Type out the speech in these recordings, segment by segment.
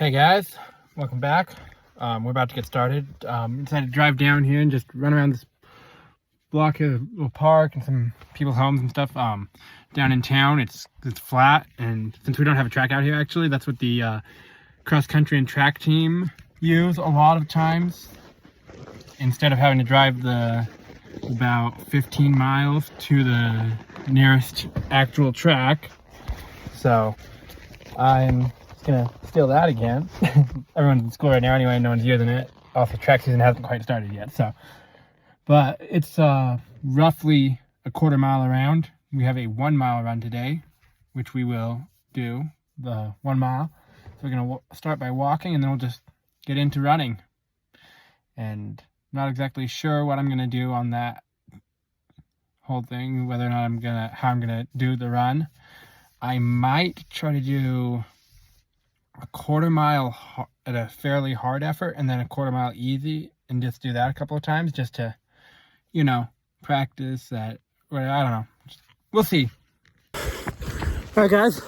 Hey guys, welcome back. We're about to get started. Decided to drive down here and just run around this block of a little park and some people's homes and stuff. Down in town, it's flat, and since we don't have a track out here, actually, that's what the cross country and track team use a lot of times. Instead of having to drive the about 15 miles to the nearest actual track, so I'm gonna steal that again. Everyone's in school right now anyway, no one's using it. Also, track season hasn't quite started yet, so. But it's roughly a quarter mile around. We have a 1 mile run today, which we will do, the 1 mile. So we're gonna start by walking and then we'll just get into running. And I'm not exactly sure what I'm gonna do on that whole thing, whether or not how I'm gonna do the run. I might try to do a quarter mile at a fairly hard effort and then a quarter mile easy, and just do that a couple of times just to, practice that. I don't know. We'll see. All right, guys.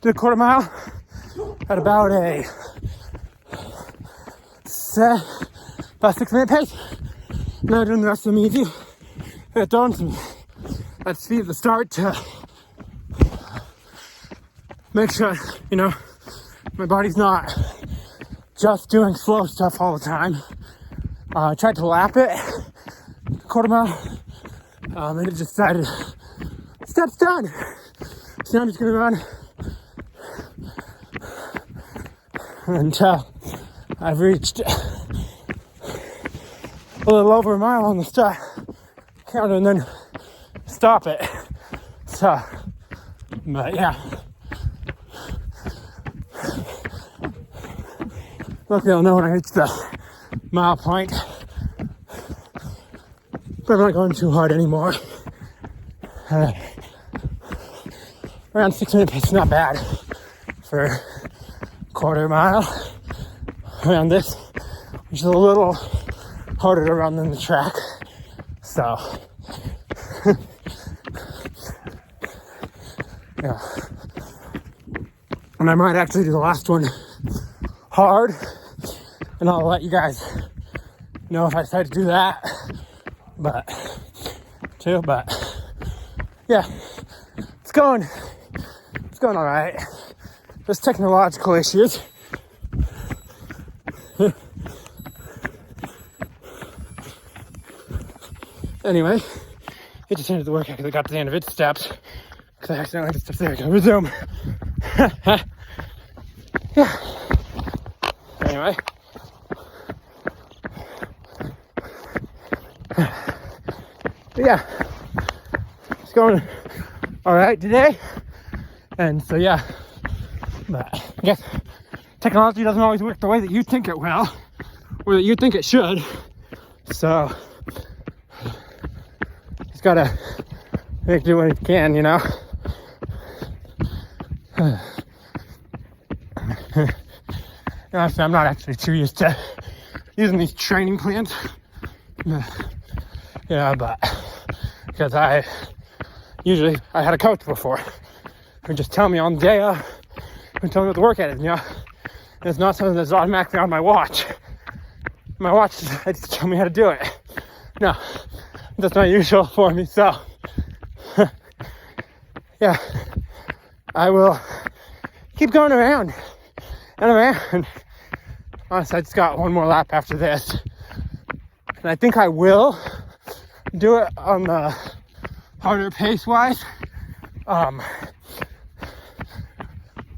Did a quarter mile at about a 6-minute pace. Now doing the rest of them easy. At dawn, at speed at the start to make sure, my body's not just doing slow stuff all the time. I tried to lap it, quarter mile, and it just decided, steps done. So now I'm just gonna run until I've reached a little over a mile on the start counter and then stop it. So, but yeah. Luckily I'll know when I reach the mile point. But I'm not going too hard anymore. Around 6-minute pace is not bad for quarter mile around this, which is a little harder to run than the track. So, yeah. And I might actually do the last one hard, and I'll let you guys know if I decide to do that. But yeah, it's going all right. There's technological issues. Anyway, it just ended the workout because I got to the end of its steps because I accidentally hit the steps. There we go. Resume. Yeah. Anyway. But yeah. It's going alright today. And so yeah. But I guess technology doesn't always work the way that you think it will. Or that you think it should. So just gotta make do what it can, Honestly, I'm not actually too used to using these training plans. Yeah, but because I had a coach before who just tell me on the day of and tell me what the workout is, And it's not something that's automatically on my watch. My watch just tell me how to do it. No, that's not usual for me, so yeah, I will keep going around and around. Honestly, I just got one more lap after this. And I think I will do it on the harder pace-wise.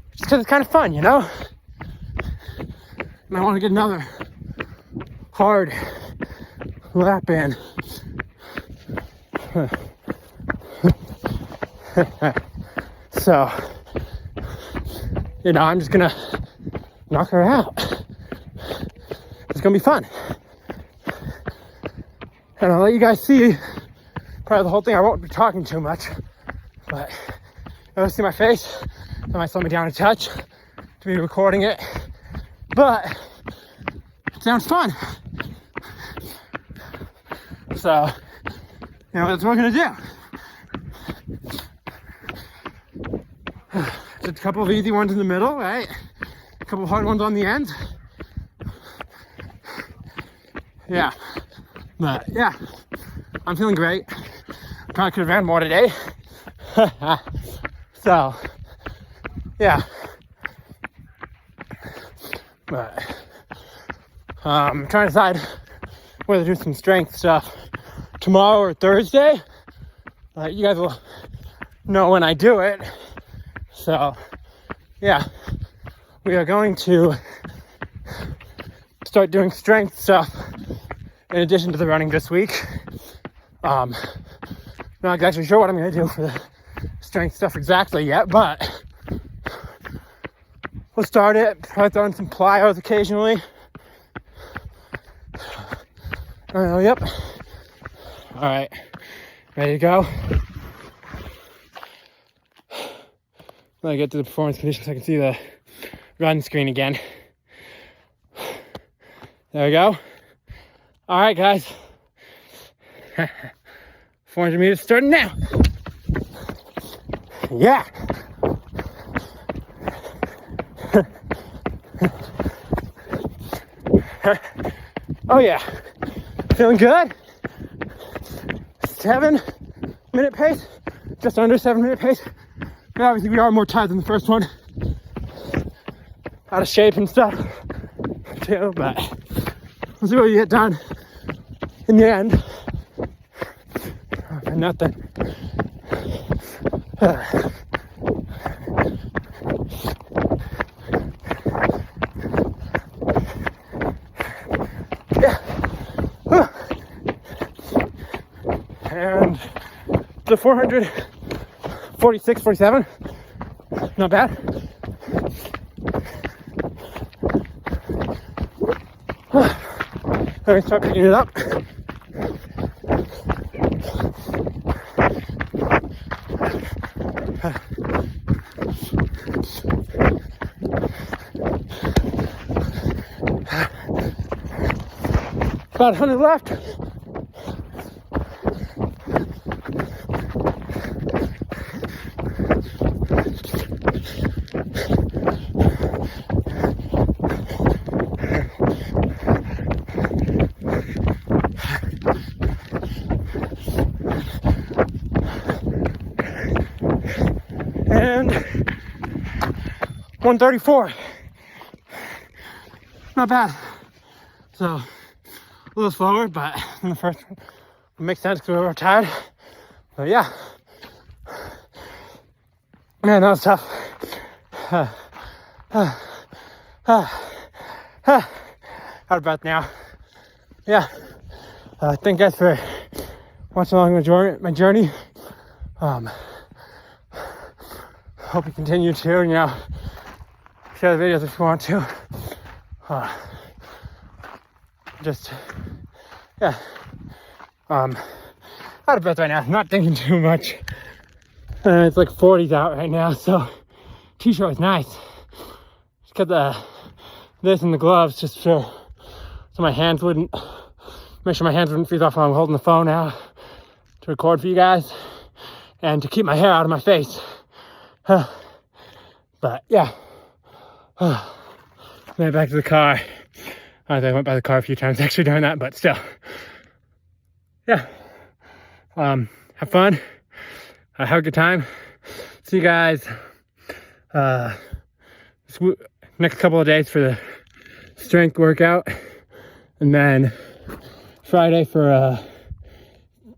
Just because it's kind of fun, And I want to get another hard lap in. So, I'm just gonna knock her out. It's gonna be fun. And I'll let you guys see probably the whole thing. I won't be talking too much, but you'll see my face. That might slow me down a touch to be recording it, but it sounds fun. So, that's what we're gonna do. Just a couple of easy ones in the middle, right? couple hard ones on the end. Yeah, but yeah, I'm feeling great. Probably could have ran more today. So, yeah. But I'm trying to decide whether to do some strength stuff tomorrow or Thursday. You guys will know when I do it. So, yeah, we are going to start doing strength stuff in addition to the running this week. Not exactly sure what I'm going to do for the strength stuff exactly yet, but we'll start it. Probably throw in some plyos occasionally. Yep. All right, ready to go. Let me get to the performance conditions so I can see the run screen again. There we go. All right, guys. 400 meters starting now. Yeah. Oh yeah. Feeling good. 7-minute pace. Just under 7-minute pace. But obviously we are more tired than the first one. Out of shape and stuff too, but we'll see what we get done in the end. For nothing. And the 446, 47, not bad. Let me start picking it up. About 100 left. And 134. Not bad. So a little slower, but in the first one it makes sense because we were tired. But yeah, man, that was tough. Out of breath now. Yeah, thank you guys for watching along my journey. Hope you continue to, share the videos if you want to. Out of breath right now. I'm not thinking too much. It's like 40s out right now, so t-shirt was nice. Just got this and the gloves just so my hands wouldn't, make sure my hands wouldn't freeze off while I'm holding the phone out to record for you guys and to keep my hair out of my face. But yeah, then back to the car. I went by the car a few times actually doing that, but still, yeah. Have fun. Have a good time. See you guys next couple of days for the strength workout, and then Friday for a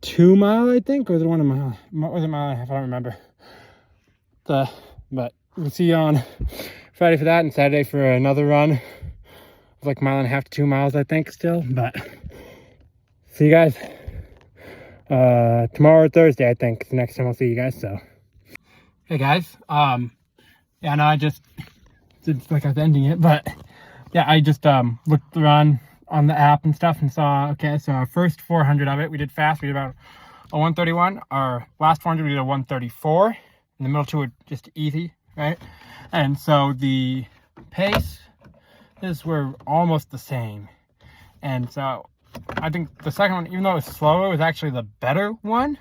2 mile, I think, or was it 1 mile? Was it a mile and a half? I don't remember. But we'll see you on Friday for that, and Saturday for another run. Like 1.5 miles to 2 miles, I think, still. But see you guys tomorrow or Thursday, I think, is the next time I'll see you guys. So hey guys, yeah, no, I just did like I was ending it, but yeah, I just looked around on the app and stuff and saw, okay, so our first 400 of it we did fast. We did about a 131. Our last 400 we did a 134, and the middle two were just easy, right? And so the pace were almost the same. And so I think the second one, even though it was slower, was actually the better one,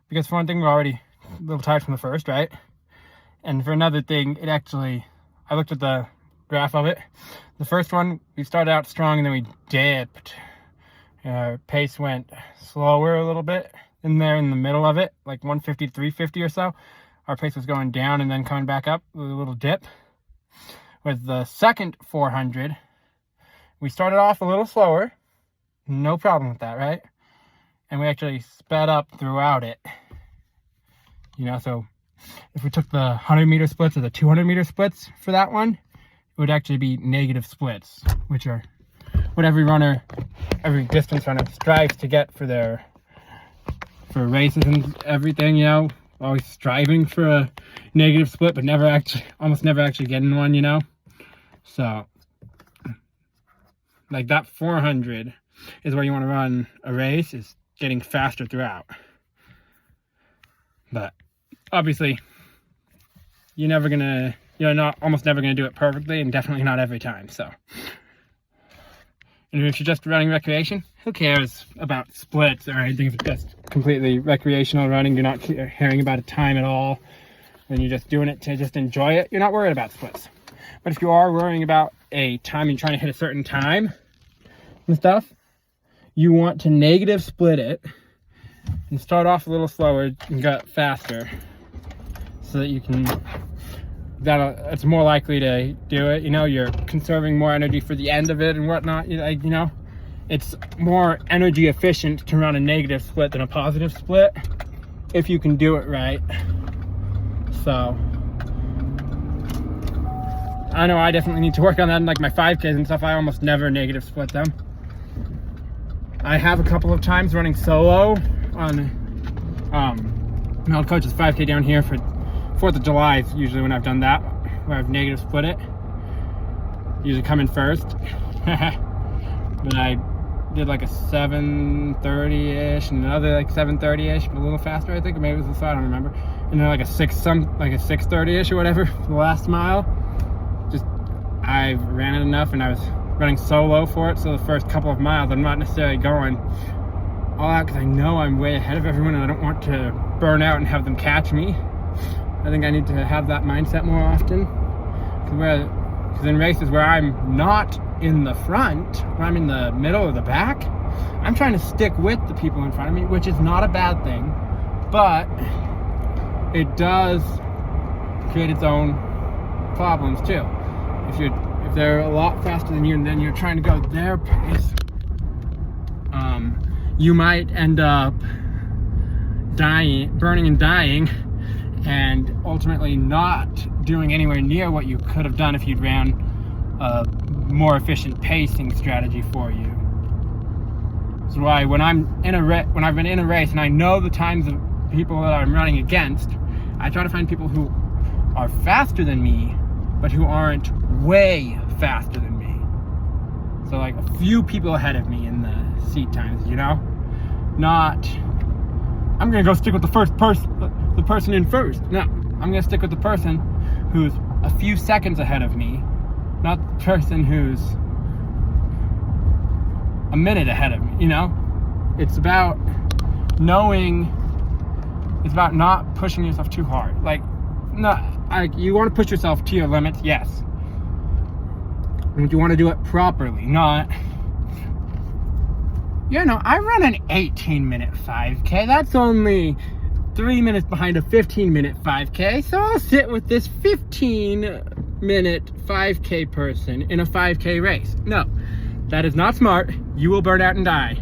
because for one thing, we're already a little tired from the first, right? And for another thing, I looked at the graph of it. The first one, we started out strong and then we dipped. Pace went slower a little bit in there in the middle of it, like 150 to 350 or so. Our pace was going down and then coming back up with a little dip. With the second 400, we started off a little slower. No problem with that, right? And we actually sped up throughout it. You know, so if we took the 100 meter splits or the 200 meter splits for that one, it would actually be negative splits, which are what every distance runner strives to get for races and everything, you know, always striving for a negative split, but almost never actually getting one, you know. So like that 400 is where you want to run a race, is getting faster throughout. But obviously you're almost never gonna do it perfectly, and definitely not every time. So, and if you're just running recreation, who cares about splits or anything? If it's just completely recreational running, you're not caring about a time at all, and you're just doing it to just enjoy it, you're not worried about splits. But if you are worrying about a time and trying to hit a certain time and stuff, you want to negative split it and start off a little slower and get faster, so that you can, it's more likely to do it. You know, you're conserving more energy for the end of it and whatnot. You know, it's more energy efficient to run a negative split than a positive split if you can do it right. So I know I definitely need to work on that in like my 5Ks and stuff. I almost never negative split them. I have a couple of times running solo on Meld Coach's 5K down here for 4th of July is usually when I've done that, where I've negative split it. Usually come in first. Then I did like a 7:30-ish and another like 7:30-ish, but a little faster, I think. Or maybe it was the I don't remember. And then like a 6:30-ish or whatever for the last mile. Just, I ran it enough and I was running solo for it, so the first couple of miles I'm not necessarily going all out because I know I'm way ahead of everyone and I don't want to burn out and have them catch me. I think I need to have that mindset more often, because in races where I'm not in the front, where I'm in the middle or the back, I'm trying to stick with the people in front of me, which is not a bad thing, but it does create its own problems too. If they're a lot faster than you and then you're trying to go their pace, you might end up burning and dying, and ultimately not doing anywhere near what you could have done if you'd ran a more efficient pacing strategy for you. That's why when I've been in a race and I know the times of people that I'm running against, I try to find people who are faster than me, but who aren't way faster than me. So like a few people ahead of me in the seat times, you know? Not, I'm gonna go stick with the person in first. No, I'm gonna stick with the person who's a few seconds ahead of me, not the person who's a minute ahead of me, you know? It's about not pushing yourself too hard. You want to push yourself to your limits, yes. But you want to do it properly, not, you know, I run an 18-minute 5K. That's only 3 minutes behind a 15-minute 5K, so I'll sit with this 15-minute 5K person in a 5K race. No, that is not smart. You will burn out and die.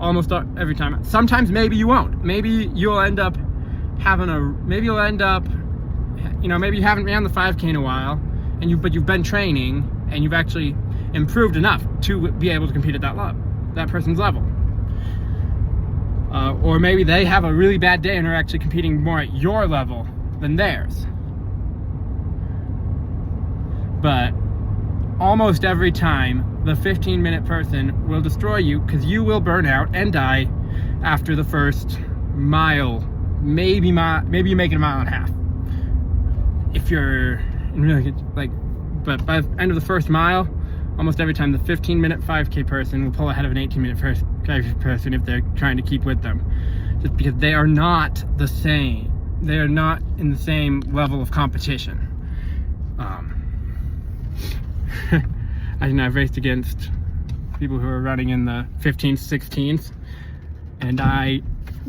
Almost every time. Sometimes maybe you won't. Maybe you'll end up maybe you haven't ran the 5K in a while, but you've been training and you've actually improved enough to be able to compete at that person's level. Or maybe they have a really bad day and are actually competing more at your level than theirs. But almost every time, the 15-minute person will destroy you, because you will burn out and die after the first mile. Maybe you make it a mile and a half. If you're really but by the end of the first mile, almost every time the 15-minute 5K person will pull ahead of an 18-minute 5K person if they're trying to keep with them. Just because they are not the same. They are not in the same level of competition. I've raced against people who are running in the 15s, 16s, and I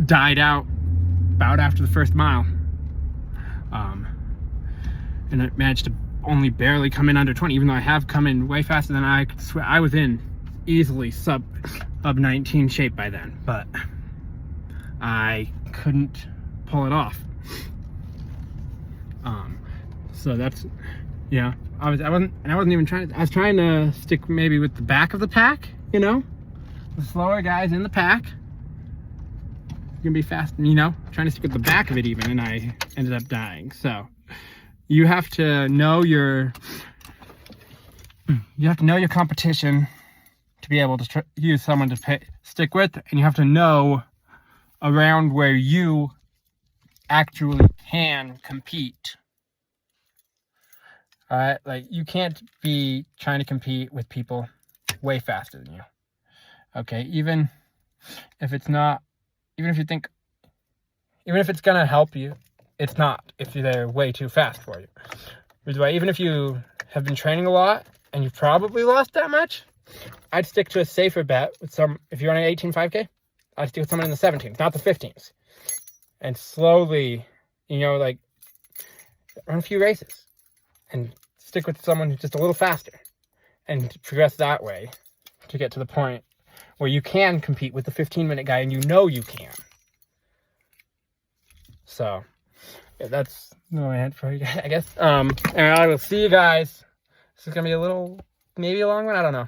died out about after the first mile. And I managed to only barely come in under 20, even though I have come in way faster than I could swear. I was in easily sub 19 shape by then, but I couldn't pull it off. So that's, yeah, I wasn't even trying to, I was trying to stick maybe with the back of the pack, you know, the slower guys in the pack. Gonna be fast, you know, trying to stick with the back of it even, and I ended up dying. So you have to know your competition to be able to use someone to stick with, and you have to know around where you actually can compete. All right, like you can't be trying to compete with people way faster than you. Okay, even if it's not, even if it's gonna help you, it's not if they're way too fast for you. Here's why: even if you have been training a lot and you've probably lost that much, I'd stick to a safer bet with some. If you're on an 18.5K, I'd stick with someone in the 17s, not the 15s, and slowly, you know, like run a few races and stick with someone who's just a little faster, and progress that way to get to the point where you can compete with the 15-minute guy, and you know you can. So yeah, that's all I had for you guys, I guess. And I will see you guys. This is gonna be maybe a long one, I don't know.